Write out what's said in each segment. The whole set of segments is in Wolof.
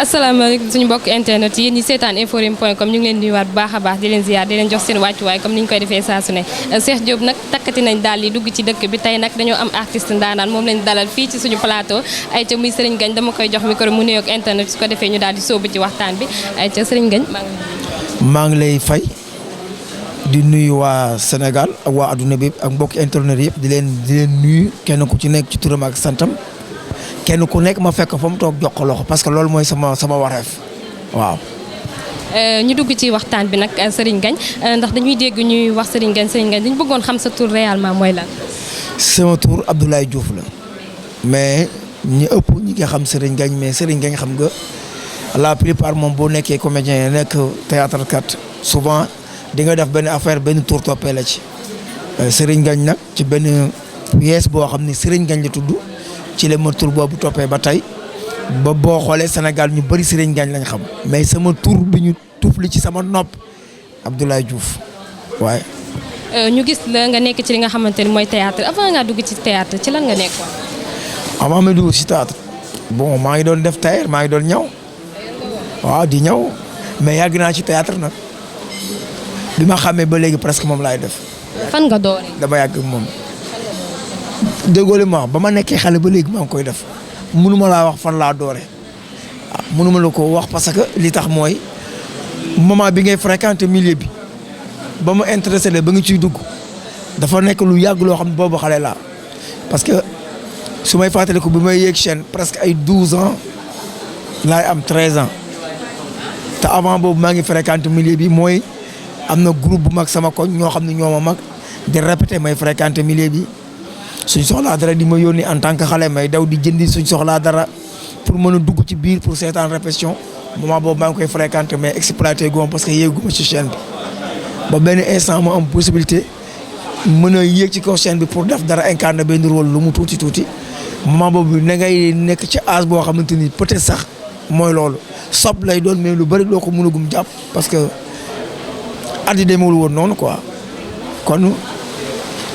asalaamaaleykum suñu mbokk internet yi ñi seetaan inforim.com ñu ngi leen di nuyuwaat bu baax a baax di leen ziar di leen jox seen wàccuwaay comme ni ñu koy defee saa su ne Cheikh Diop nag takkati nañ daal di dugg ci dëkk bi tey nag dañoo am artiste ndaanaan moom lañ dalal fii ci suñu plateau ay ca muy Serigne Ngagne dama koy jox micro mu nuyoog internet su ko defee ñu daal di sóobu ci waxtaan bi ay ca Serigne Ngagne maa ngi lay fay di nuyu waa Sénégal ak waa adduna bi ak mbokk internet yëpp di leen nuyu kenn ku ci nekk ci turam ak santam kenn ku nekk ma fekk fa mu toog jox ko loxo parce que loolu mooy sama wareef waaw. ñu dugg ci waxtaan bi nag Serigne Ngagne ndax dañuy dégg ñuy wax Serigne Ngagne dañu bëggoon xam sa tur réellement mooy lan. sama tur Abdoulaye Diouf la mais ñi ëpp ñi nga xam Serigne Ngagne mais Serigne Ngagne xam nga la plupart moom boo nekkee comédien nekk théâtre kat souvent di nga def benn affaire benn tour toppee la ci Serigne Ngagne nag ci benn pièce boo xam ne Serigne Ngagne la tudd. ci la ma tur boobu toppee ba tey ba boo xoolee Sénégal ñu bëri Serigne Ngagne lañ xam mais sama tur bi ñu tufli ci sama nopp Abdoulaye Diouf waaye. ñu gis la nga nekk ci li nga xamante ni mooy théâtre avant ngaa dugg ci théâtre ci lan nga nekkoon. avant ma dugg ci théâtre bon maa ngi doon def tailleur maa ngi doon ñaw waaw di ñaw mais yàgg naa ci théâtre nag bi ma xamee ba léegi presque moom laay def. fan nga dooree. dama yàgg moom. déggoo ma ba ma nekkee xale ba léegi maa ngi koy def mënuma laa wax fan laa doore waaw mënuma la ko wax parce que li tax mooy moment bi ngay fréquenter milieu bi ba mu intéressé la ba nga ciy dugg dafa nekk lu yàgg loo xam ne boobu xale laa parce que su may fàttaliku bi may yéeg chaîne presque ay 12 ans laay am 13 ans te avant boobu maa ngi fréquenter milieu bi mooy am na groupe bu mag sama koñ ñoo xam ne ñoo ma mag di répété may fréquenter milieu bi. suñ soxlaa dara di ma yónni en tant que xale may daw di jëndi suñ soxlaa dara pour mën a dugg ci biir pour seetaan répétition moment boobu maa ngi koy fréquenter mais exploité goom parce que yéeguma ci chaîne bi ba benn instant ma am possibilité mën a yéeg ci kaw chaîne bi pour def dara incarner benn rôle lu mu tuuti moment boobu na ngay nekk ci âge boo xamante ni peut-être sax mooy loolu sob lay doon mais lu bari doo ko mën a gum jàpp parce que at yi demewul woon noonu quoi kon.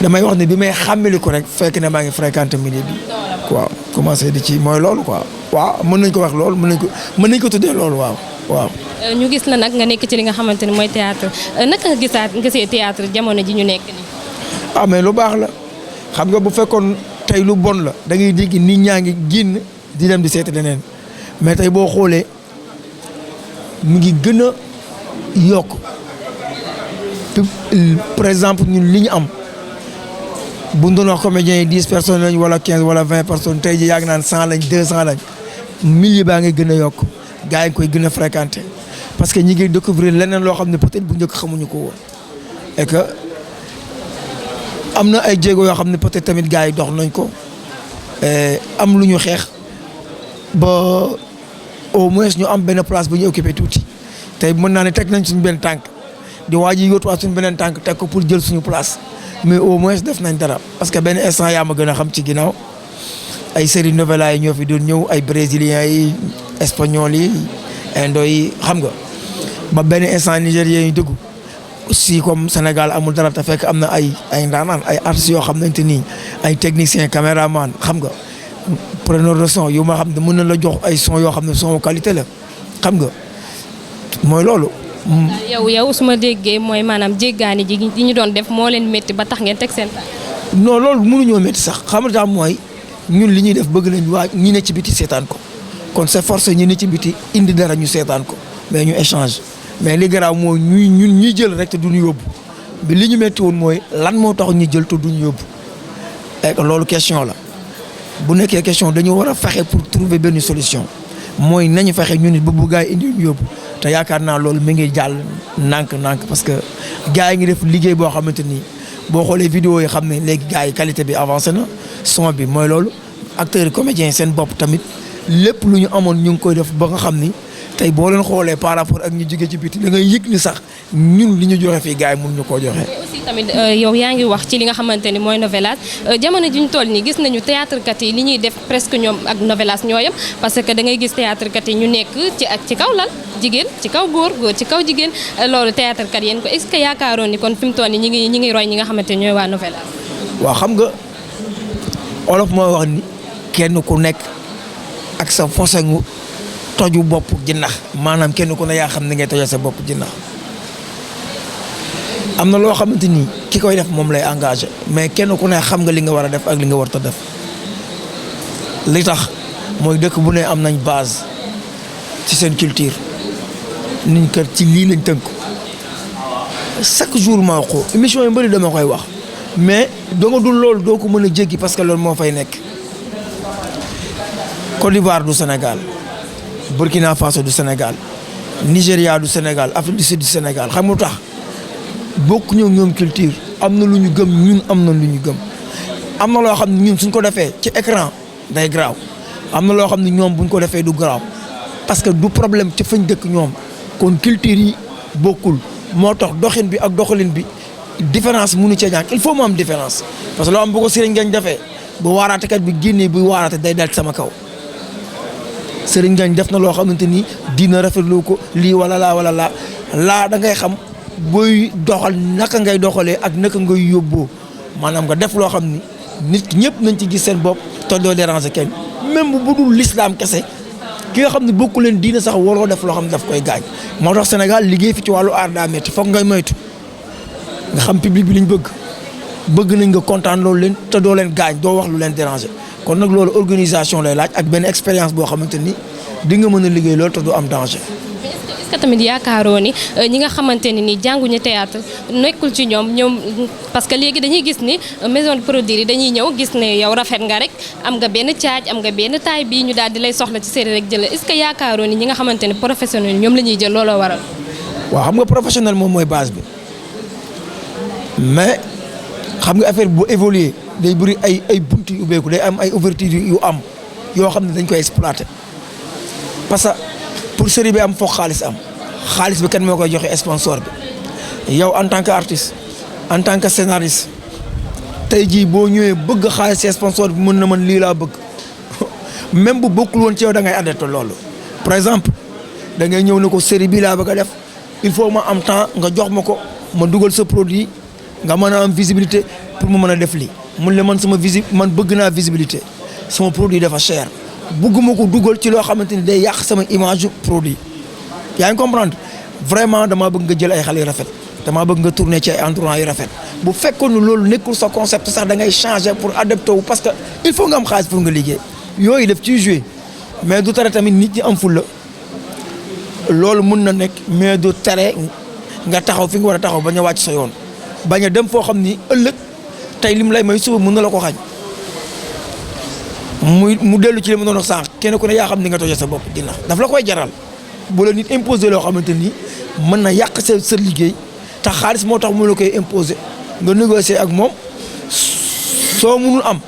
damay wax ne bi may xàmmali ko rek fekk ne maa ngi fréquenté milieu bi waaw commencé di ci mooy loolu quoi waaw mën nañ ko wax loolu mën nañ ko tuddee loolu waaw. ñu gis la nag nga nekk ci li nga xamante ne mooy théâtre naka nga gisee théâtre jamono ji ñu nekk nii. mais lu baax la xam nga bu fekkoon tey lu bon la da ngay dégg nit ñaa ngi génn di dem di seeti leneen mais tey boo xoolee mu ngi gën a yokk par exemple ñun li ñu am. bu ñu doon wax comédiens yi 10 personnes lañ wala 15 wala 20 personnes tey jii yàgg naan 100 lañ 200 lañ milieu baa ngi gën a yokk gars yi koy gën a fréquenter parce que ñi ngi découvrir leneen loo xam ne peut-être bu njëkk xamuñu ko woon et que am na ay jéego yoo xam ne peut-être tamit gars yi dox nañ ko am lu ñu xeex ba au moins ñu am benn place bu ñu occupé tuuti tey mën naa ne teg nañ suñu benn tànk di waaj a yóotuwaat suñu beneen tànk teg ko pour jël suñu place. mais au moins def nañ dara parce que benn instant yaa ma gën a xam ci ginnaaw ay série novela yi ñoo fi doon ñëw ay brésiliens yi espagnol yi indo yi xam nga ba benn instant nigériens yi dugg aussi comme Sénégal amul dara te fekk am na ay ndaanaan ay artistes yoo xamante ni ay techniciens caméraman xam nga preneur de son yu ma xam ne mën na la jox ay son yoo xam ne son qualité la xam nga mooy loolu. yow su ma déggee mooy maanaam jéggaani ji ñu doon def moo leen métti ba tax ngeen teg seen taal. non loolu mënuñoo métti sax xam nga mooy ñun li ñuy def bëgg nañ waa ñi ne ci biti seetaan ko kon c'est forcé ñi ne ci biti indi dara ñu seetaan ko mais ñu échange mais li garaaw mooy ñun ñuy jël rek te duñu yóbbu bi li ñu métti woon mooy lan moo tax ñu jël te duñu yóbbu et que loolu question la bu nekkee question dañu war a fexe pour trouver benn solution mooy nañu fexe ñu nit ba bu gars yi indi ñu yóbbu. te yaakaar naa loolu mi ngi jàll nànk parce que gars yi ngi def liggéey boo xamante ni boo xoolee vidéo yi xam ne léegi gars yi qualité bi avancé na son bi mooy loolu acteurs comédiens seen bopp tamit lépp lu ñu amoon ñu ngi koy def ba nga xam ni tey boo leen xoolee par rapport ak ñu jóge ci biti da ngay yëg ni sax ñun li ñu joxe fii gars yi mënuñu koo joxe. mais aussi tamit yow yaa ngi wax ci li nga xamante ni mooy novelas jamono ji ñu toll nii gis nañu théâtre kat yi li ñuy def presque ñoom ak novelas ñoo yem parce que da ngay gis théâtre kat yi ñu nekk ci kaw lal jigéen ci kaw góor ci kaw jigéen loolu théâtre kat yéen ko est-ce que yaakaaroon ni kon fi mu toll nii ñi ngi roy ñi nga xamante ni ñooy waa novelas. waaw xam nga olof moo wax ni kenn ku nekk ak sa fosengu toju bopp jinax maanaam kenn ku ne yaa xam ni ngay tojee sa bopp jinax am na loo xamante ni ki koy def moom lay engagé mais kenn ku ne xam nga li nga war a def ak li nga war a def li tax mooy dëkk bu ne am nañ base ci seen culture niñ kat ci lii lañ tënk chaque jour maa ko émission yu bëri dama koy wax mais doo nga dul loolu doo ko mën a jéggi parce que loolu moo fay nekk Côte d'Ivoire du Sénégal Burkina Faso du Sénégal Nigéria du Sénégal Afrique du Sud du Sénégal xam nga lu tax bokk ñoom culture am na lu ñu gëm ñun am na lu ñu gëm am na loo xam ne ñun suñ ko defee ci écran day garaaw am na loo xam ne ñoom buñ ko defee du garaaw parce que du problème ci fañ dëkk ñoom kon culture yi bokkul moo tax doxin bi ak doxalin bi différence mënu cee ñàkk il faut mu am différence parce que loo am bu ko Serigne Ngagne defee bu waaraatekat bi génnee buy waaraate day dal sama kaw Serigne Ngagne def na loo xamante ni dina rafetlu ko lii wala laa da ngay xam booy doxal naka ngay doxalee ak naka ngay yóbboo maanaam nga def loo xam ni nit ñëpp nañ ci gis seen bopp te doo déranger kenn même bu dul l'islam kese ki nga xam ne bokku leen diina sax waroo def loo xam ne daf koy gaañ moo tax Sénégal liggéey fi ci wàllu aar daa métti foog ngay moytu nga xam public bi liñ bëgg nañ nga kontaan loolu leen te doo leen gaañ doo wax lu leen déranger kon nag loolu organisation lay laaj ak benn expérience boo xamante ni di nga mën a liggéey loolu te du am danger. est-ce que tamit yaakaaroo ni ñi nga xamante ne ni jànguñu théâtre nekkul ci ñoom parce que léegi dañuy gis ni maison de produire yi dañuy ñëw gis ne yow rafet nga rek am nga benn caaj am nga benn taille bii ñu daal di lay soxla ci série rek jël est-ce que yaakaaroo ni ñi nga xamante ne professionnel ñoom la ñuy jël looloo waral. waaw xam nga professionnel moom mooy base bi mais xam nga affaire bu évoluer day bëri ay buntu yu ubbeeku day am ay ouverture yu am yoo xam ne dañ koy exploiter parce que pour série bi am foog xaalis bi kan moo koy joxe sponsor bi yow en tant que artiste en tant que scénariste tey jii boo ñëwee bëgg xaalis ci sponsor bi mën na mën lii laa bëgg même bu bokkul woon ci yow da ngay adapté loolu. par exemple da ngay ñëw ne ko série bii laa bëgg a def il faut ma am temps nga jox ma ko ma dugal sa produit nga mën a am visibilité pour mu mën a def lii mun le man man bëgg naa visibilité sama produit dafa cher. bugguma ko dugal ci loo xamante ni day yàq sama image produit yaa ngi comprendre vraiment damaa bëgg nga jël ay xale yu rafet damaa bëgg nga tourner ci ay endroit yu rafet bu fekkoon ne loolu nekkul sa concept sax da ngay changer pour adapter wu parce que il faut nga am xaalis pour nga liggéey yooyu def ciy jouer mais du tere tamit nit ñi am fulla loolu mun na nekk mais du tere nga taxaw fi nga war a taxaw bañ a wàcc sa yoon bañ a dem foo xam ni ëllëg tey lim lay may suba mun na la ko xañ mu dellu ci li ma doon wax sànq kenn ku ne yaa xam ni nga tojee sa bopp dina daf la koy jaral bu la nit imposer loo xamante ni mën na yàq sa liggéey tax xaalis moo tax mu la koy imposer nga négocier ak moom soo munul am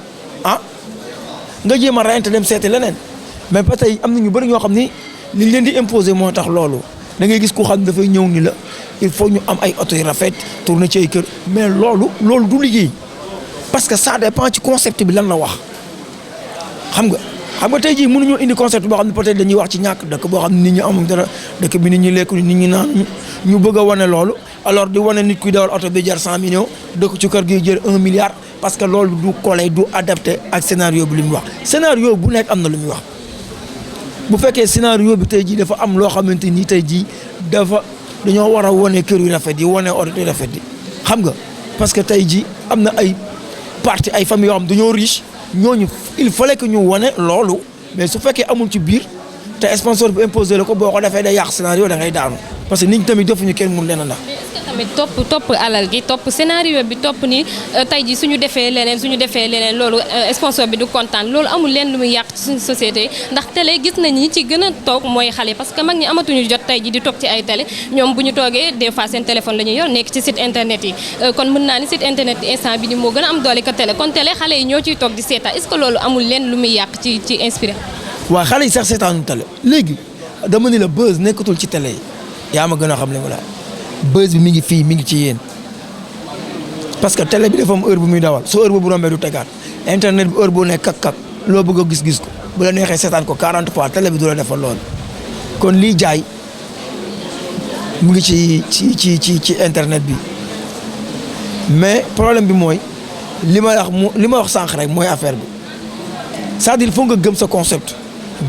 nga jéem a reyante dem seeti leneen mais ba tey am na ñu bëri ñoo xam ni liñ leen di imposer moo tax loolu da ngay gis ku xam dafay ñëw ni la il faut ñu am ay oto yu rafet tourner ci ay kër mais loolu du liggéey parce que ça dépend ci concept bi lan la wax. xam nga tey jii mënuñoo indi concept boo xam ne peut-être dañuy wax ci ñàkk dëkk boo xam ne nit ñi amul dara dëkk bi nit ñi lekk nit ñi naan ñu bëgg a wane loolu alors di wane nit kuy dawal oto bi jar 100 millions dëkk ci kër gi jël 1 milliard parce que loolu du collé du adapté ak scénario bi li mu wax scénario bu nekk am na lu muy wax bu fekkee scénario bi tey jii dafa am loo xamante ni tey jii dañoo war a wane kër yu rafet yi wane oto yu rafet yi xam nga parce que tey jii am na ay parti ay famille yoo xam dañoo riche ñooñu il fallait que ñu wane loolu mais su fekkee amul ci biir te sponsor bi imposé la ko boo ko defee day yàq scénario da ngay daanu parce que nit ñi tamit defuñu kenn mun leen a ndax. mais est-ce que tamit topp alal gi topp scénario bi topp ni tey ji suñu defee leneen loolu sponsor bi du kontaan loolu amul leen lu muy yàq ci suñu société ndax télé gis nañ ñi ci gën a toog mooy xale parce que mag ñi amatuñu jot tey ji di toog ci ay télé ñoom bu ñu toogee des fois seen téléphone la ñuy yor nekk ci site internet yi kon mën naa ni site internet instant bi ni moo gën a am doole ko télé kon télé xale yi ñoo ciy toog di seetaan est-ce que loolu amul leen lu muy yàq ci inspiré. waaw xale yi sax seetaanu télé léegi dama ni la buzz nekkatul ci télé yi yaa ma gën a xam li ma la buzz bi mi ngi fii mi ngi ci yéen parce que télé bi dafa am heure bu muy dawal su heure bu rombee du tegaat internet bi heure boo nekk kak loo bëgg a gis ko bu la neexee seetaan ko 40 fois télé bi du la defal loolu kon lii jaay mu ngi ci internet bi mais problème bi mooy li ma wax sànq rek mooy affaire bi c'est-à-dire faut nga gëm sa concept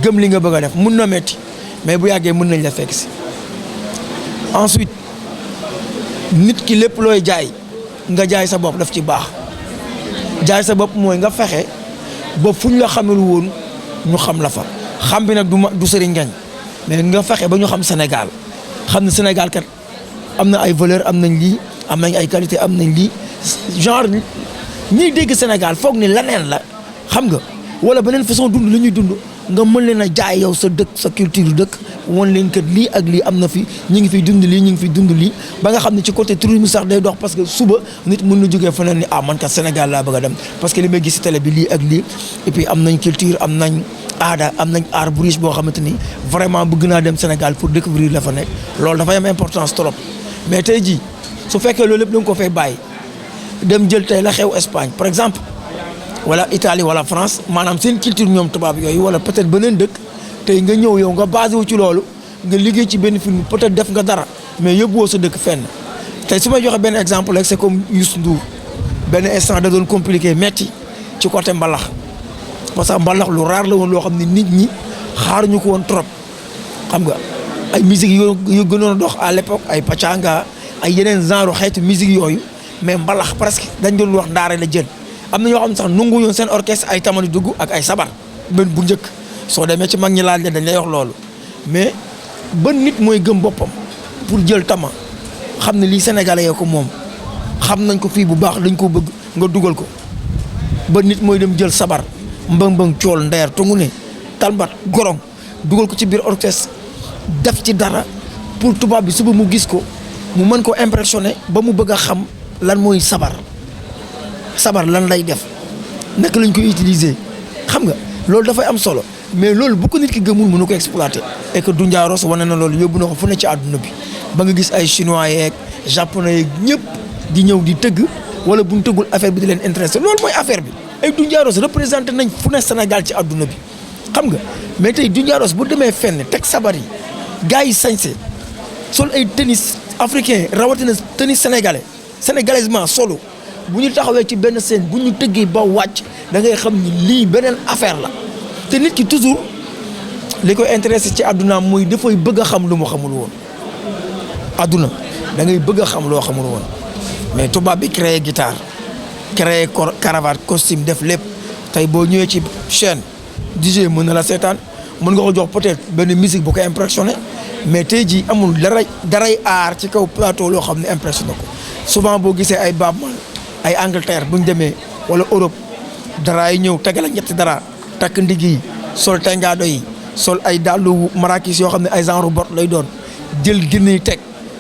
gëm li nga bëgg a def mun na metti mais bu yàggee mën nañ la fekk si. ensuite nit ki lépp looy jaay nga jaay sa bopp daf ci baax jaay sa bopp mooy nga fexe ba fu ñu la xamul woon ñu xam la fa xam bi nag du sëriñ ngañ mais nga fexe ba ñu xam Sénégal xam ne Sénégal kat am na ay valeur am nañ lii am nañ ay qualité am nañ lii genre ñiy dégg Sénégal foog ni leneen la xam nga wala beneen façon dund la ñuy dund nga mën leen a jaay yow sa dëkk sa culture dëkk wan leen kat lii ak lii am na fi ñi ngi fiy dund lii ñi ngi fiy dund lii ba nga xam ne ci côté tourisme sax day dox parce que suba nit mën na jógee feneen ni man kat Sénégal laa bëgg a dem parce que li may gis ci télé bi lii ak lii et puis am nañ culture am nañ aada am nañ art bu riche boo xamante ni vraiment bëgg naa dem Sénégal pour découvrir la fa nekk loolu dafay am importance trop mais tey jii su fekkee loolu lépp da nga ko fay bàyyi dem jël tey la xew Espagne par exemple wala Italie wala France maanaam seen culture ñoom tubaab yooyu wala peut-être beneen dëkk tey nga ñëw yow nga basé wu ci loolu nga liggéey ci benn film peut-être def nga dara mais yóbbuwoo sa dëkk fenn tey su may joxe benn exemple rek c'est comme Youssou Ndour benn instant da doon compliqué metti ci côté mbalax parce que mbalax lu raar la woon loo xam ne nit ñi xaaruñu ko woon trop xam nga ay musique yu gënoon a dox à l'époque ay pachanga ay yeneen genre xeetu musique yooyu mais mbalax presque dañ doon wax ndaare la jël am na ñoo xam ne sax nangu yoon seen orchestre ay tamani dugg ak ay sabar benn bu njëkk soo demee ci mag ñi laaj leen dañ lay wax loolu mais ban nit mooy gëm boppam pour jël tama xam ne lii sénégalais yoo ko moom xam nañ ko fii bu baax dañ ko bëgg nga dugal ko ba nit mooy dem jël sabar mbëng-mbëng cool ndeer tungu ne talmbat gorong dugal ko ci biir orchestre def ci dara pour tubaab bi suba mu gis ko mu mën ko impressionné ba mu bëgg a xam lan mooy sabar lan lay def naka lañ koy utiliser xam nga loolu dafay am solo mais loolu bu ko nit ki gëmul mënu ko exploiter et que Doundia Rose wane na loolu yóbbu na ko fu ne ci àdduna bi ba nga gis ay chinois yeeg japonais yeeg ñëpp di ñëw di tëgg wala bu ñu tëggul affaire bi di leen intéressé loolu mooy affaire bi ay Doundia Rose représenté nañ fu ne Sénégal ci àdduna bi xam nga mais tey Doundia Rose bu demee fenn teg sabar yi gars yi sañse sol ay tennis africain rawatina tennis sénégalaisement solo bu ñu taxawee ci benn scène bu ñu tëggee ba wàcc da ngay xam ni lii beneen affaire la te nit ki toujours li koy intéressé ci àdduna mooy dafay bëgg a xam lu mu xamul woon àdduna da ngay bëgg a xam loo xamul woon mais tubaab bi créé guitare créé cravate costume def lépp tey boo ñëwee ci chaîne DJ mën na la seetaan mën nga ko jox peut-être benn musique bu ko impressionné mais tey jii amul daray aar ci kaw plateau loo xam ne impressionné ko souvent boo gisee ay Baaba Maal ay Angleterre bu ñu demee wala Europe dara yi ñëw tegal ak ñetti dara takk ndig yi sol tengaado yi sol ay dàllu marakis yoo xam ne ay genre bot lay doon jël génne yi teg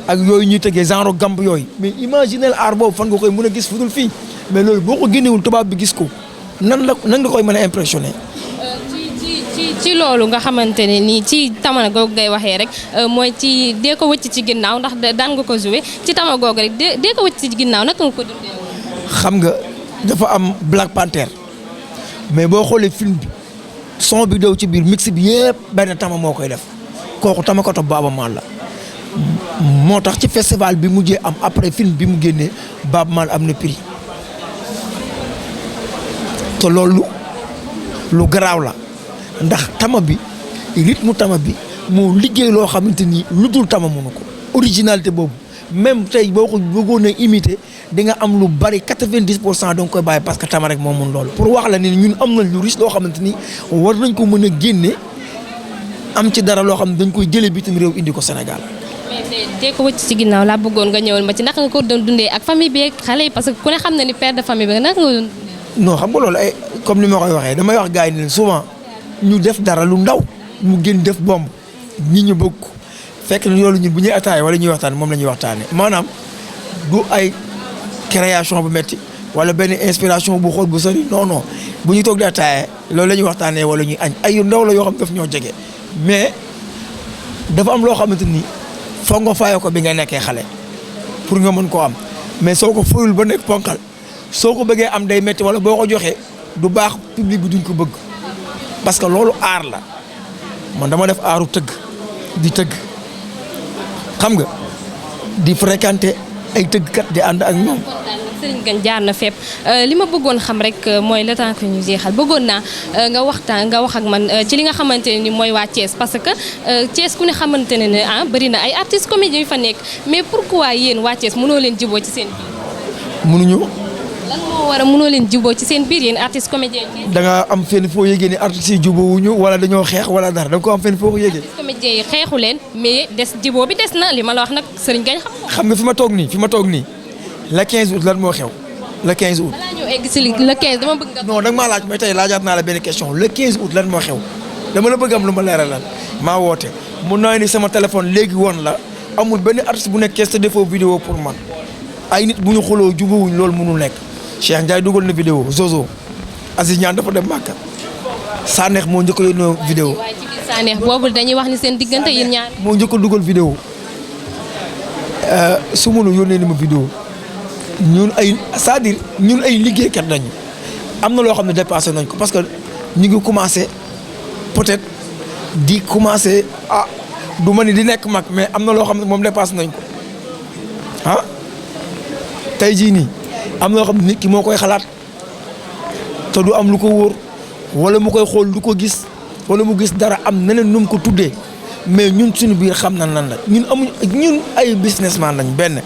ak yooyu ñuy tegee genre gamb yooyu mais imaginez art boobu fan nga koy mën a gis fu dul fii mais loolu boo ko génnewul tubaab bi gis ko nan nga koy mën a impressionné. ci loolu nga xamante ne nii ci tama googu ngay waxee rek mooy ci dee ko wëcc ci ginnaaw ndax daan nga ko joué ci tama googu rek dee ko wëcc ci ginnaaw naka nga ko dundee. xam nga dafa am Black Panther mais boo xoolee film bi son bi daw ci biir mix bi yëpp benn tama moo koy def kooku tama ko topp Baaba Maal la moo tax ci festival bi mujjee am après film bi mu génnee Baaba Maal am na prix te loolu lu garaaw la ndax tama bi rythme tama bi moo liggéey loo xamante ni lu dul tama mënu ko originalité boobu même tey boo ko bëggoon a imiter di nga am lu bari 90% da nga koy bàyyi parce que tama rek moo mun loolu pour wax la ne ñun am nañ lu riche loo xamante ni war nañ ko mën a génne am ci dara loo xam ne dañ koy jëlee bitim réew indi ko Sénégal. mais dee ko wëcc ci ginnaaw laa bëggoon nga ñëwal ma ci naka nga ko doon dundee ak famille bi ak xale yi parce que ku ne xam na ni père de famille bi naka nga doon dundee. non xam nga loolu ay comme ni ma koy waxee damay wax gars yi ne souvent ñu def dara lu ndaw mu gën def bomb nit ñu bëgg ko fekk na loolu ñun bu ñuy attaaya wala ñuy waxtaan moom la ñuy waxtaanee maanaam du ay création bu metti wala benn inspiration bu xool bu sori non non bu ñu toog di attaaya loolu la ñuy waxtaanee wala ñuy añ ay yu ndaw la yoo xam daf ñoo jege mais dafa am loo xamante ni foog nga fayoo ko bi nga nekkee xale pour nga mën koo am mais soo ko fayul ba nekk ponkal soo ko bëggee am day metti wala boo ko joxee du baax public bi duñ ko bëgg parce que loolu aar la man dama def aaru tëgg di tëgg xam nga di fréquenter ay tëggkat di ànd ak ñoom Serigne Ngagne jaar na fépp li ma bëggoon xam rek mooy le temps que ñu jeexal bëggoon naa nga wax ak man ci li nga xamante ne ni mooy waa Thiès parce que Thiès ku ne xamante ne ne bëri na ay artistes comédiens yu fa nekk mais pourquoi yéen waa Thiès mënoo leen juboo ci seen biir. mënuñu. lan moo war a mënoo leen juboo ci seen biir yéen artistes comédiens yi. da nga am fenn foo yëgee ni artistes yi jubóowuñu wala dañoo xeex wala dara da nga ko am fenn foo ko yëgee. artistes comédiens yi xeexu leen mais juboo bi des na li ma la wax nag Serigne Ngagne xam nga fi ma toog nii le 15 août lan moo xew le 15 août. balaa ñëw egg si le 15 dama bëgg nga. non da nga maa laaj mais tey laajaat naa la benn question le 15 août lan moo xew dama la bëgg am lu ma leeralal maa woote mun naa ni sama téléphone léegi woon la amul benn artiste bu nekk Thiès te defoo vidéo pour man ay nit bu ñu xuloo jubóowuñ loolu mënul nekk Cheikh Ndiaye dugal na vidéo Zozo Aziz Niane dafa dem Màkka Sanex moo njëkk a yónnee vidéo. waaye ci biir Sanex boobu dañuy wax ni seen diggante yéen ñaar. moo njëkk a dugal vidéo su ma yónnee ni ma vidéo ñun ay c'est-à-dire ñun ay liggéeykat nañu am na loo xam ne dépassé nañ ko parce que ñu ngi commencé peut-être di commencé du ma ni di nekk mag mais am na loo xam ne moom dépassé nañ ko tey jii nii am na loo xam ne nit ki moo koy xalaat te du am lu ko wóor wala mu koy xool du ko gis wala mu gis dara am neneen nu mu ko tuddee mais ñun suñu biir xam nañ lan la ñun ay businessman lañ benn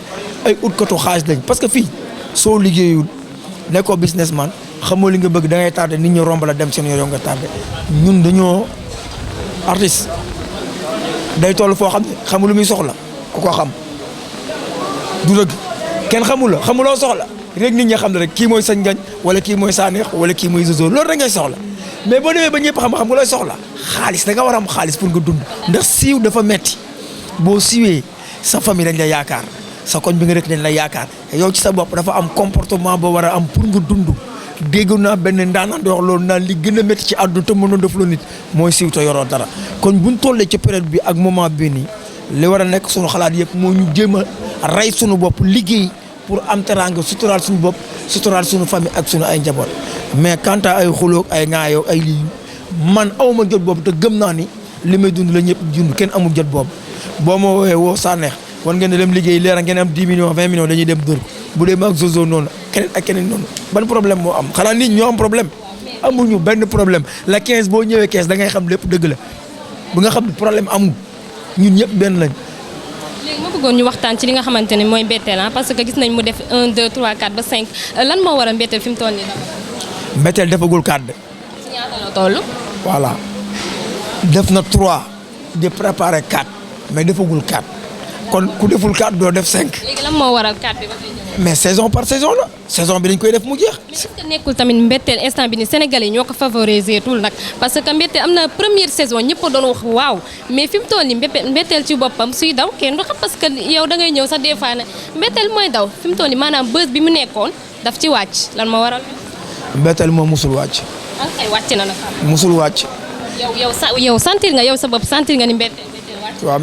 ay utkatu xaalis lañ parce que fii soo liggéeyul nekkoo businessman xamoo li nga bëgg da ngay tardé nit ñi romb la dem seen yoon nga tardé ñun dañoo artiste day toll foo xam ne xamul lu muy soxla ku ko xam du dëgg kenn xamuloo soxla rek nit ñi xam ne rek kii mooy Serigne Ngagne wala kii mooy Sanex wala kii mooy Zozo loolu rek ngay soxla mais boo demee ba ñëpp xam nga looy soxla xaalis da nga war a am xaalis pour nga dund ndax siiw dafa metti boo siiwee sa famille dañ la yaakaar sa koñ bi nga rek dañ la yaakaar yow ci sa bopp dafa am comportement boo war a am pour nga dund dégg naa benn ndaanaan di wax loolu naan li gën a métti ci àdduna te mënoon def lu nit mooy siiw te yoroo dara kon buñ tollee ci période bi ak moment bi nii li war a nekk sunu xalaat yëpp moo ñu jéem a rey sunu bopp liggéey pour am teraanga suturaal suñu bopp suturaal suñu famille ak suñu ay njaboot mais quant à ay xuloog ay ŋaayoo ay lii man awma jot boobu te gëm naa ni li may dund la ñëpp dund kenn amul jot boobu boo ma woowee woo Sanex war ngeen ne dem liggéey leer ngeen am 10 millions 20 millions dañuy dem dóor ko bu dee maag Zozo noonu keneen ak keneen noonu ban problème moo am xanaa nit ñoo am problème amuñu benn problème la 15 boo ñëwee 15 da ngay xam lépp dëgg la bu nga xam ne problème amul ñun ñëpp benn lañ. léegi ma bëggoon ñu waxtaan ci li nga xamante ne mooy mbetteel parce que gis nañ mu def 1 2 3 4 ba 5 lan moo war a mbetteel fi mu toll nii dafa. mbetteel defagul 4 de. ci ñaata la toll. voilà def na 3 di préparer 4 mais defagul 4 kon ku deful 4 doo def 5. léegi lan moo waral 4 bi ba tey ñëw. mais saison par saison la saison bi dañ koy def mu jeex. mais est-ce que nekkul tamit mbetteel instant bi ni Sénégalais yi ñoo ko favoriser tout nag parce que mbetteel am na première saison ñëpp a doon wax waaw mais fi mu toll nii mbetteel ci boppam suy daw kenn du xam parce que yow da ngay ñëw sax des fois ne mbetteel mooy daw fi mu toll nii maanaam buzz bi mu nekkoon daf ci wàcc lan moo waral. mbetteel moom musul wàcc. ay wàcc na nag. musul wàcc. yow sentir nga yow sa bopp sentir nga ni mbetteel wàcc. waaw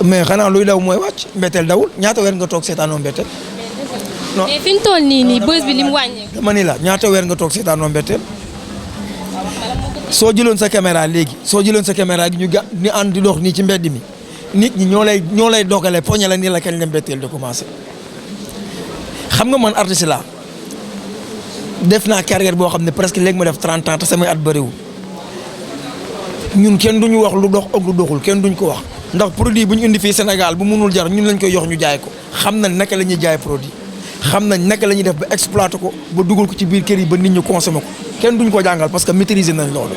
mais xanaa luy daw mooy wàcc mbetteel dawul ñaata weer nga toog seetaanoo mbetteel. non mais fi mu toll nii buzz bi li mu wàññeeku. dama ni la ñaata weer nga toog seetaanoo mbetteel soo jëloon sa caméra léegi soo jëloon sa caméra gi ñu ànd di dox nii ci mbedd mi nit ñi ñoo lay dogale poñe la nii la kañ la mbetteel di commencé xam nga man artiste laa def naa carrière boo xam ne presque léegi ma def 30 ans te samay at bëriwul ñun kenn duñu wax lu dox ak lu doxul kenn duñ ko wax ndax produit bu ñu indi fii Sénégal bu mënul jar ñun lañ koy jox ñu jaay ko xam nañ naka la ñuy jaay produit xam nañ naka la ñuy def ba exploiter ko ba dugal ko ci biir kër yi ba nit ñi consommer ko kenn duñ ko jàngal parce que maîtriser nañ loolu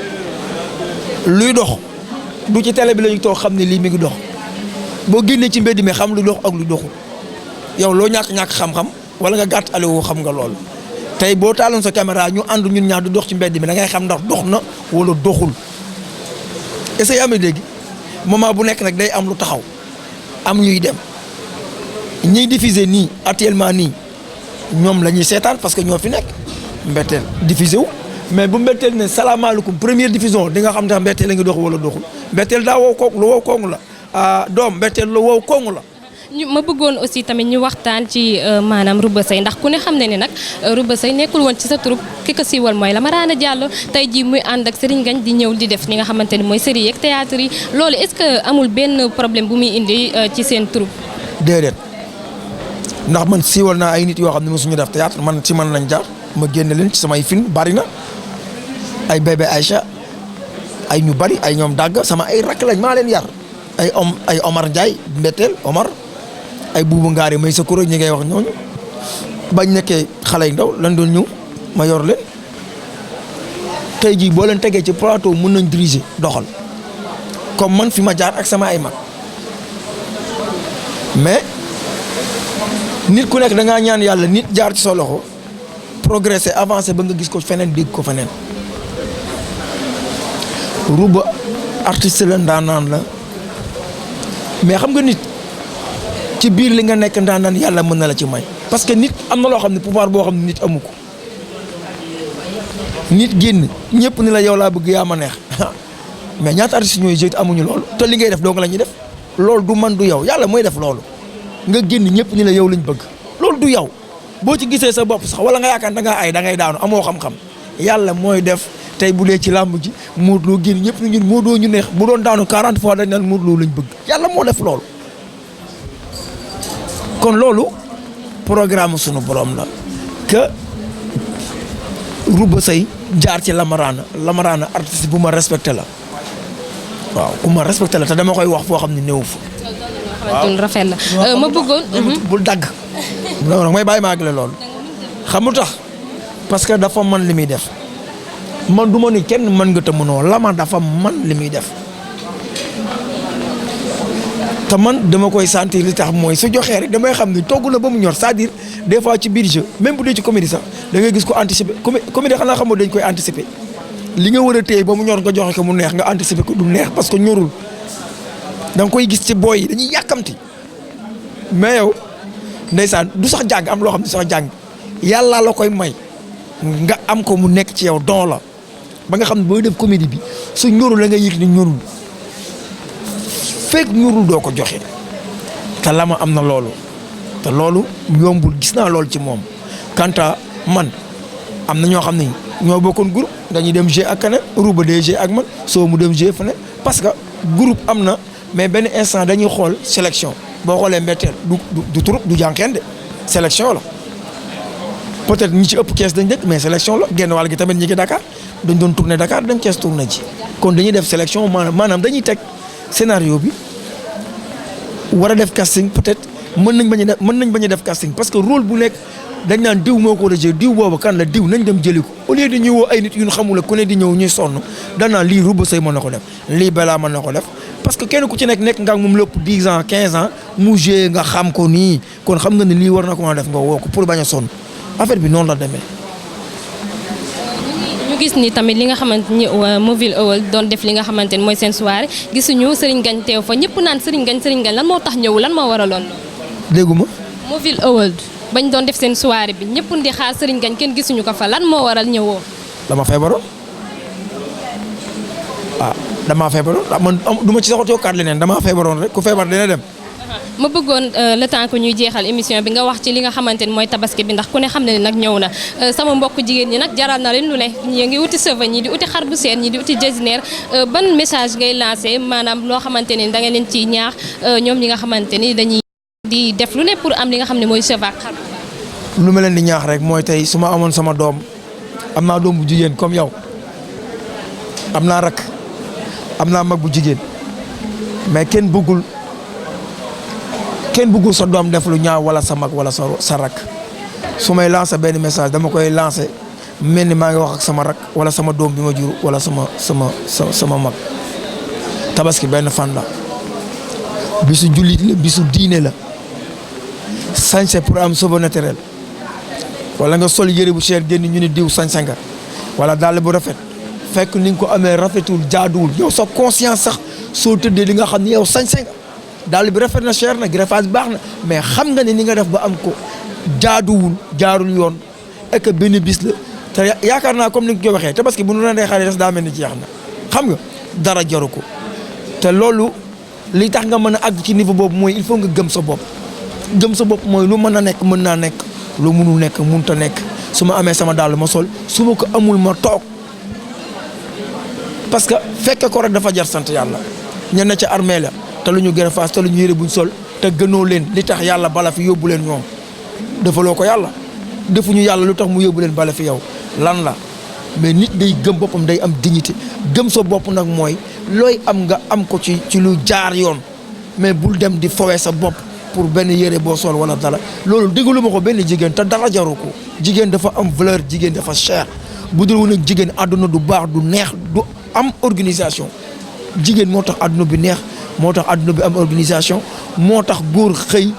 luy dox du ci télé bi la ñu toog xam ne lii mi ngi dox boo génnee ci mbedd mi xam lu dox ak lu doxul yow loo ñàkk xam-xam wala nga gàtt aloo xam nga loolu tey boo taaloon sa caméra ñu ànd ñun ñaar du dox ci mbedd mi da ngay xam ndax dox na wala doxul est-ce que yaa ngi dégg moment bu nekk nag day am lu taxaw am ñuy dem ñiy diffuser nii actuellement nii ñoom la ñuy seetaan parce que ñoo fi nekk mbetteel diffusé wu mais bu mbetteel ne salaamaaleykum première diffusion di nga xam ndax mbetteel la ngi dox wala doxul mbetteel daa wow koog lu wow koog la doom mbetteel lu wow koog la. ma bëggoon aussi tamit ñu waxtaan ci maanaam Rouba Seye ndax ku ne xam ne ni nag Rouba Seye nekkul woon ci sa troupe ki ko siiwal mooy Lamarana Diallo tey jii muy ànd ak Serigne Ngagne di ñëw di def li nga xamante ni mooy série yeeg théâtre yi loolu est-ce que amul benn problème bu muy indi ci seen troupe. déedéet ndax man siiwal naa ay nit yoo xam ne mosuñu def théâtre man ci man lañ jaar ma génne leen ci samay film bari na ay bébé Aïcha ay ñu bari ay ñoom dàgg sama ay rakk lañ maa leen yar ay Omar Ndiaye Mbetteel Omar ay buubu ngaari may sa kuréel ñi ngay wax ñooñu bañ nekkee xale yu ndaw lan doon ñëw ma yor leen tey jii boo leen tegee ci plateau mën nañ diriger doxal comme man fi ma jaar ak sama ay mag mais nit ku nekk da ngaa ñaan yàlla nit jaar ci sa loxo progresser avancer ba nga gis ko feneen dégg ko feneen Rouba artiste la ndaanaan la mais xam nga nit ci biir li nga nekk ndaanaan yàlla mën na la ci may parce que nit am na loo xam ne pouvoir boo xam ne nit amu ko nit génn ñëpp ni la yow laa bëgg yaa ma neex mais ñaata artistes ñooy jël amuñu loolu te li ngay def dong la ñuy def loolu du man du yow yàlla mooy def loolu nga génn ñëpp ni la yow lañ bëgg loolu du yow boo ci gisee sa bopp sax wala nga yaakaar da ngaa ay da ngay daanu amoo xam-xam yàlla mooy def tey bu dee ci làmb ji Modou Lo génn ñëpp ni ñun Modou Lo ñu neex bu doon daanu 40 fois dañ naan Modou Lo lañ bëgg yàlla moo def loolu kon loolu programme sunu borom la que Rouba Seye jaar ci Lamarana artiste bu ma respecté la waaw ku ma respecté la te dama koy wax foo xam ne néew fa. waaw rafet na ma bëggoon. bul dagg. non mooy bàyyi ma àggale loolu. xam lu tax parce que dafa man li muy def man du ma ni kenn mën nga te mënoo Lama dafa man li muy def te man dama koy sentir li tax mooy su joxee rek damay xam ni togg na ba mu ñor c'est-à-dire des fois ci biir jeu même bu dee ci comédie sax da ngay gis ko anticiper comédie xanaa xamoo dañ koy anticiper li nga war a téye ba mu ñor nga joxe ko mu neex nga anticiper ko du neex parce que ñorul da nga koy gis ci booy yi dañuy yàkkamti mais yow ndeysaan du sax jàng am loo xam ne sax jàng yàlla la koy may nga am ko mu nekk ci yow don la ba nga xam ne booy def comédie bi su ñorul la nga yëg ni ñorul fekk ñorul doo ko joxe te Lama am na loolu te loolu yombul gis naa loolu ci moom kanta man am na ñoo xam ne ñoo bokkoon groupe dañuy dem jeu ak keneen Rouba day jeu ak man soo mu dem jeu feneen parce que groupe am na mais benn instant dañuy xool sélection boo xoolee Mbetteel du troupe du jànqeen de sélection la peut-être ñi ci ëpp kees dañ dëkk mais sélection la genn wàll gi tamit ñi ngi Dakar dañ doon tourner Dakar dañ kees tourner ji kon dañuy def sélection maanaam dañuy teg scénario bi war a def casting peut-être mën nañ bañ a def casting parce que rôle bu nekk dañ naan diw moo ko war a jël diw boobu kan la diw nañ dem jëli ko au lieu de ñuy woo ay nit yu ñu xamul ku ne di ñëw ñuy sonn dañ naan lii Rouba Seye mën na ko def lii Bella mën na ko def parce que kenn ku ci nekk nga ak moom lépp 10 ans 15 ans mu jee nga xam ko nii kon xam nga ne lii war na ko mën a def nga woo ko pour bañ a sonn affaire bi noonu la demee. ñu gis ni tamit li nga xamante ni Movie World doon def li nga xamante ni mooy seen soirée gisuñu Serigne Ngagne teew fa ñëpp naan Serigne Ngagne lan moo tax ñëw lan moo waraloon loolu. dégguma. Movie World bañ doon def seen soirée bi ñëpp di xaar Serigne Ngagne kenn gisuñu ko fa lan moo waral ñëwoo. dama feebaroon damaa feebaroon man du ma ci sax yokkaat leneen damaa feebaroon rek ku feebar dina dem. ma bëggoon le temps que ñuy jeexal émission bi nga wax ci li nga xamante ni mooy tabaski bi ndax ku ne xam ne nag ñëw na sama mbokk jigéen ñi nag jaral na leen lu ne ñi ngi uti sëva ñi di uti xar bu seen ñi di uti jasinaire ban message ngay lancé maanaam loo xamante ni da nga leen ci ñaax ñoom ñi nga xamante ni dañuy di def lu ne pour am li nga xam ne mooy sëva ak xar. lu ma leen di ñaax rek mooy tey su ma amoon sama doom am naa doom bu jigéen comme yow am naa rak am naa mag bu jigéen mais kenn bëggul sa doom def lu ñaaw wala sa mag wala sa rak su may lancer benn message dama koy lancer mel ni maa ngi wax ak sama rak wala sama doom bi ma jur wala sama mag tabaski benn fan la bisu jullit la bisu diine la sañse pour am cheveux naturel wala nga sol yére bu cher génn ñu ne diw sañse nga wala dàll bu rafet fekk ni nga ko amee rafetul jaaduwul yow sa conscience sax soo tëddee li nga xam ne yow sañse nga dàll bi rafet na cher na greffage baax na mais xam nga ne ni nga def ba am ko jaaduwul jaarul yoon et que benn bis la te yaakaar naa comme ni nga ko waxee te parce que bu nu rendee xale des daa mel ni jeex na xam nga dara jaru ko te loolu li tax nga mën a àgg ci niveau boobu mooy il faut nga gëm sa bopp mooy lu mën a nekk mën naa nekk lu mënul nekk mënut a nekk su ma amee sama dàll ma sol su ma ko amul ma toog parce que fekke ko rek dafa jar sant yàlla ñenn ca armée la te lu ñu greffage te lu ñu yére buñ sol te gënoo leen li tax yàlla bala fi yóbbu leen ñoom defaloo ko yàlla defuñu yàlla lu tax mu yóbbu leen bale fi yow lan la mais nit day gëm boppam day am dignité gëm sa bopp nag mooy looy am nga am ko ci lu jaar yoon mais bul dem di fowee sa bopp pour benn yére boo sol wala dara loolu déglu ma ko benn jigéen te dara jaru ko jigéen dafa am valeur jigéen dafa cher bu dul woon ak jigéen àdduna du baax du neex du am organisation jigéen moo tax àdduna bi neex moo tax àdduna bi am organisation moo tax góor xëy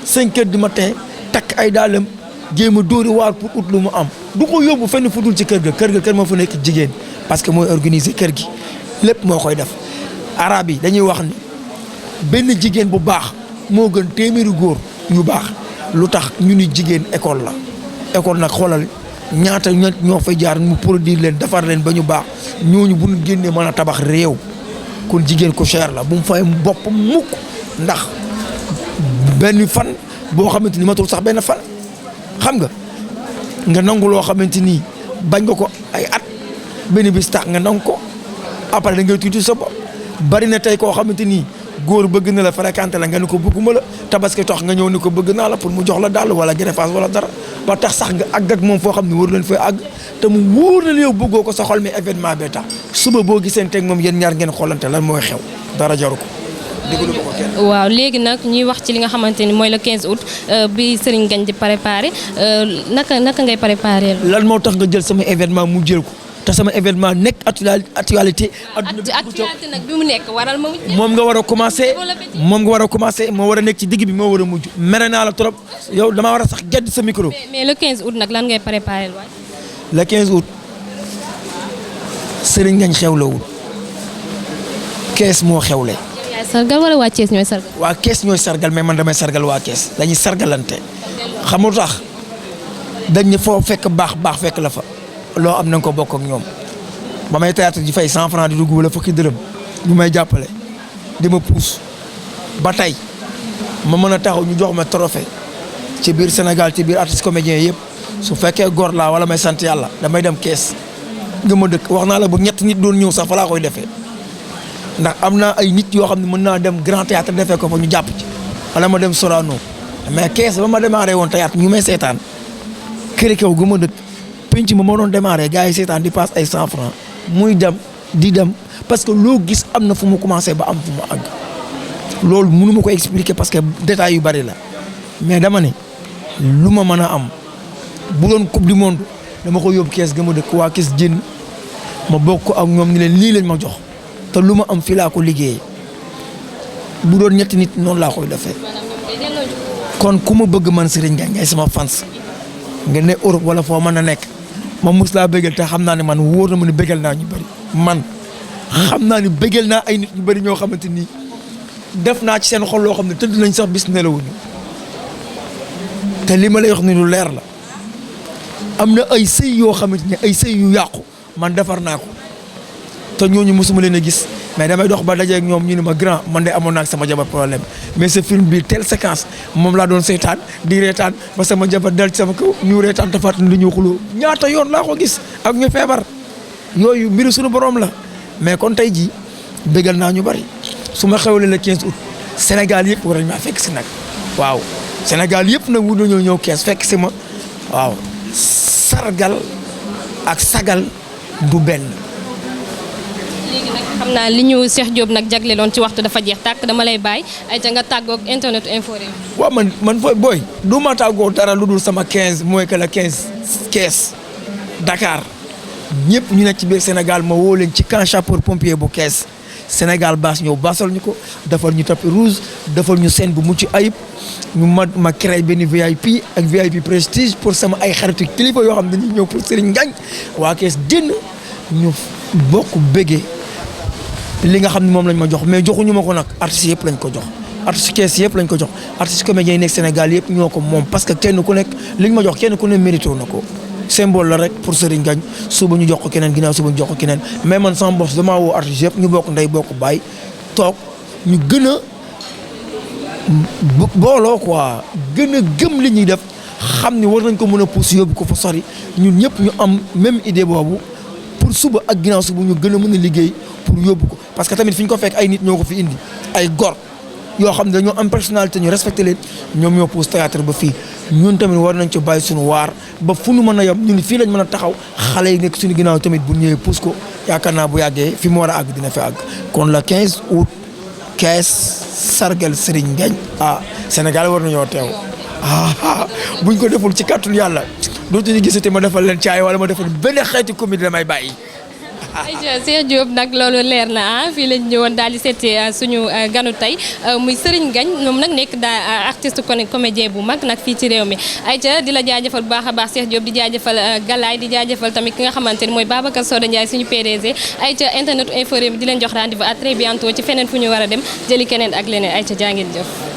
5 heures du matin takk ay daalam jéem a dóori waar pour ut lu mu am du ko yóbbu fenn fu dul ci kër ga kër moo fa nekk jigéen parce que mooy organiser kër gi lépp moo koy def arab yi dañuy wax ni benn jigéen bu baax moo gën téeméeri góor yu baax lu tax ñu ni jigéen école la école nag xoolal ñaata ñoo fay jaar mu produire leen defar leen ba ñu baax ñooñu bu ñu génnee mën a tabax réew kon jigéen ko cher la bu mu fay bopp mukk ndax benn fan boo xamante ni matul sax benn fan xam nga nangu loo xamante ni bañ nga ko ay at benn bis tax nga nangu ko après da ngay tuuti sa bopp bari na tey koo xamante ni góor bëgg na la fréquenté la nga ni ko bëgguma la tabaski tax nga ñëw ni ko bëgg naa la pour mu jox la dàll wala greffage wala dara ba tax sax nga àgg ak moom foo xam ne waru leen fay àgg te mu wóor na yow bëggoo ko sa xol mais événement bee tax suba boo giseen teg moom yéen ñaar ngeen xoolante lan mooy xew dara jaru ko déglu ko kenn. waaw léegi nag ñuy wax ci li nga xamante ni mooy le 15 août bi Serigne Ngagne di préparé naka ngay préparé. lan moo tax nga jël sama événement mu jël ko te sama événement nekk actualité. actualité nag bi mu nekk waral ma moom nga war a commencé moo war a nekk ci digg bi moo war a mujj. mere naa la trop yow damaa war a sax gedd sa micro. mais le 15 août nag lan ngay préparé waay. le 15 août Serigne Ngagne xewlewul Kees moo xewle. yaay sargal wala waa Kees ñooy sargal. waa Kees ñooy sargal mais man damay sargal waa Kees dañuy sargalante xamul tax dañ ne foo fekk baax fekk la fa. loo am na nga ko bokk ak ñoom ba may théâtre ji fay 100 francs di dugg wala fukki dërëm ñu may jàppale di ma puus ba tey ma mën a taxaw ñu jox ma trophée ci biir Sénégal ci biir artiste comédien yëpp su fekkee góor laa wala may sant yàlla damay dem Kees nga ma dëkk wax naa la bu ñett nit doon ñëw sax fa laa koy defee ndax am naa ay nit yoo xam ne mën naa dem Grand Théâtre defee ko fa ñu jàpp ci wala ma dem Sorano mais Kees ba ma démarré woon théâtre ñu may seetaan kër kaw ga ma dëkk penc ma doon démarré gars yi seetaan di passe ay 100 francs muy dem di dem parce que loo gis am na fu mu commencé ba am fu mu àgg loolu mënu ma ko expliquer parce que détails yu bari la mais dama ne lu ma mën a am bu doon coupe du monde dama ko yóbbu Kees ga ma dëkk waa Kees jën ma bokk ak ñoom ni leen lii lañ ma jox te lu ma am fii laa ko liggéeyee bu doon ñetti nit noonu laa koy defee kon ku ma bëgg man Serigne Ngagne ngay sama fans nga ne Europe wala foo mën a nekk ma mus laa bëggal te xam naa ne man wóor na ma ne bëggal naa ñu bëri man xam naa ne bëggal naa ay nit ñu bëri ñoo xamante ni def naa ci seen xol loo xam ne tëdd nañ sax bis nelawuñu te li ma lay wax ni lu leer la am na ay sëy yoo xamante ne ay sëy yu yàqu man defar naa ko te ñooñu mosuma leen a gis mais damay dox ba dajeeg ñoom ñu ne ma grand man de amoon naa ak sama jabar problème mais ce film bi telle séquence moom laa doon seetaan di reetaan ba sama jabar dal ci sama kaw ñu reetaan te fàttali ñu xuloo ñaata yoon laa ko gis ak ñu feebar yooyu mbiru suñu borom la mais kon tey jii bégal naa ñu bari su ma xewlee le 15 août Sénégal yëpp war nañ maa fekk si nag waaw Sénégal yëpp nag wut nañoo ñëw Kees fekk si ma waaw sargal ak sagal du benn. léegi nag xam naa li ñu Cheikh Diop nag jagleeloon ci waxtu dafa jeex tàkk dama lay bàyyi ay ca nga tàggoog internet info Rewmi. waaw man fooy booy du ma tàggoo dara lu dul sama 15 mooy que la 15 Kees Dakar ñëpp ñu nekk ci biir Sénégal ma woo leen ci camp sapeur pompier bu Kees Sénégal baas ñëw baasal ñu ko defal ñu tapis rouge defal ñu scène bu mucc ayib ñu ma créé benn VIP ak VIP prestige pour sama ay xaritu kilifa yoo xam ne dañuy ñëw pour Serigne Ngagne waa Kees génn ñu bokk bëggee li nga xam ne moom lañ ma jox mais joxuñu ma ko nag artistes yëpp lañ ko jox artistes Kees yëpp lañ ko jox artistes comédiens yi nekk Sénégal yëpp ñoo ko moom parce que kenn ku nekk liñ ma jox kenn ku ne mérito na ko symbole la rek pour Serigne Ngagne suba ñu jox ko keneen ginnaaw suba ñu jox ko keneen mais man sama bopp damaa woo artistes yëpp ñu bokk ndey bokk baay toog ñu gën a booloo quoi gën a gëm li ñuy def xam ni war nañ ko mën a pousse yóbbu ko fa sori ñun ñëpp ñu am même idée boobu pour suba ak ginnaaw suba ñu gën a mën a liggéey pour yóbbu ko parce que tamit fi ñu ko fekk ay nit ñoo ko fi indi ay gor yoo xam ne dañoo am personnalité ñu respecté leen ñoom ñoo pousse théâtre ba fii ñun tamit war nañ ci bàyyi suñu waar ba fu nu mën a yem ñun fii lañ mën a taxaw xale yi nekk suñu ginnaaw tamit bu ñëwee pousse ko yaakaar naa bu yàggee fi mu war a àgg dina fi àgg kon le 15 août Kees sargal Serigne Ngagne Sénégal war nañoo teew buñ ko deful ci kàttul yàlla dootuñu gisati ma defal leen caay wala ma defal benn xeeti comédie damay bàyyi. ayca Cheikh Diop nag loolu leer na fii lañ ñëwoon daal di seeti suñu ganu tey muy Serigne Ngagne moom nag nekk daa artiste comédien bu mag nag fii ci réew mi ayca di la jaajëfal bu baax a baax Cheikh Diop di jaajëfal Galaay di jaajëfal tamit ki nga xamante ni mooy Babacar Soda Ndiaye suñu PDG ayca internet info Rewmi di leen jox rendez-vous à très bientôt ci feneen fu ñu war a dem jëli keneen ak leneen ayca jaa ngeen jëf